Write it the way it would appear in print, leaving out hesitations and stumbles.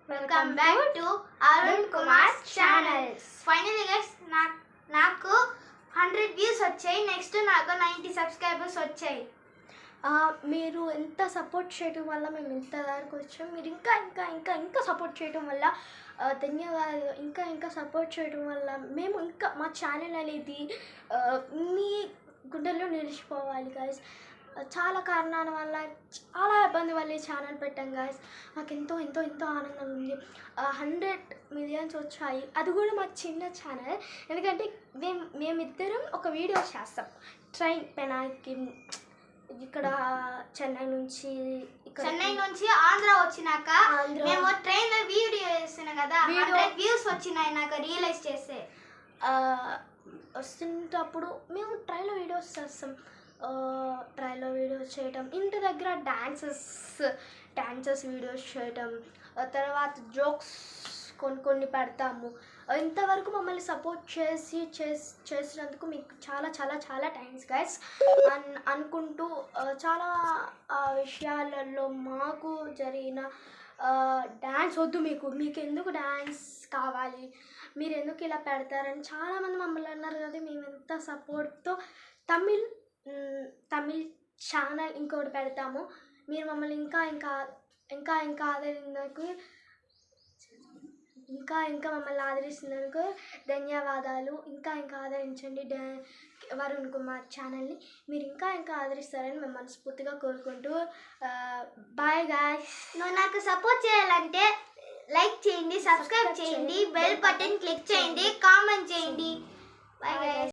Welcome back to Arun Kumar's channel. Finally guys, నాకు 100 views వచ్చాయి. Next నాకు 90 subscribers వచ్చాయి. మీరు ఎంత సపోర్ట్ చేయడం వల్ల మేము ఇంత దాకా వచ్చాం. మీరు ఇంకా ఇంకా ఇంకా ఇంకా సపోర్ట్ చేయడం వల్ల ధన్యవాదాలు. ఇంకా ఇంకా సపోర్ట్ చేయడం వల్ల మేము ఇంకా మా ఛానల్ అనేది మీ గుండెల్లో నిలిచిపోవాలి గాయస్. చాలా కారణాల వల్ల చాలా ఇబ్బంది వల్ల ఈ ఛానల్ పెట్టాం గాయస్. నాకు ఎంతో ఎంతో ఎంతో ఆనందంగా ఉంది. 100 millions వచ్చాయి. అది కూడా మా చిన్న ఛానల్. ఎందుకంటే మేమిద్దరం ఒక వీడియో చేస్తాం. ట్రైన్ పెనాకి ఇక్కడ చెన్నై నుంచి ఆంధ్ర వచ్చినాక మేము ట్రైన్ వీడియో చేస్తున్నాం కదా, 100 views వచ్చినాయి. నాకు రియలైజ్ చేస్తే వస్తున్నప్పుడు మేము ట్రైన్లో వీడియోస్ చేస్తాం. ట్రైన్లో వీడియోస్ చేయటం, ఇంటి దగ్గర డాన్సెస్ వీడియోస్ చేయటం, తర్వాత జోక్స్ కొన్ని పెడతాము. ఇంతవరకు మమ్మల్ని సపోర్ట్ చేసినందుకు మీకు చాలా చాలా చాలా థ్యాంక్స్ గైస్ అనుకుంటూ చాలా విషయాలలో మాకు జరిగిన డ్యాన్స్ వద్దు, మీకు ఎందుకు డ్యాన్స్ కావాలి, మీరు ఎందుకు ఇలా పెడతారని చాలామంది మమ్మల్ని అన్నారు కదా. మేము ఎంత సపోర్ట్తో తమిళ్ ఛానల్ ఇంకోటి పెడతాము. మీరు మమ్మల్ని ఇంకా ఇంకా ఇంకా ఇంకా ఆదరించినందుకు ఇంకా మమ్మల్ని ఆదరిస్తున్నందుకు ధన్యవాదాలు. ఇంకా ఇంకా ఆదరించండి వరుణ్ కుమార్ ఛానల్ని. మీరు ఇంకా ఇంకా ఆదరిస్తారని మేము మనస్ఫూర్తిగా కోరుకుంటూ బాయ్ గాయ్స్. నువ్వు నాకు సపోర్ట్ చేయాలంటే లైక్ చేయండి, సబ్స్క్రైబ్ చేయండి, బెల్ బటన్ క్లిక్ చేయండి, కామెంట్ చేయండి. Bye guys.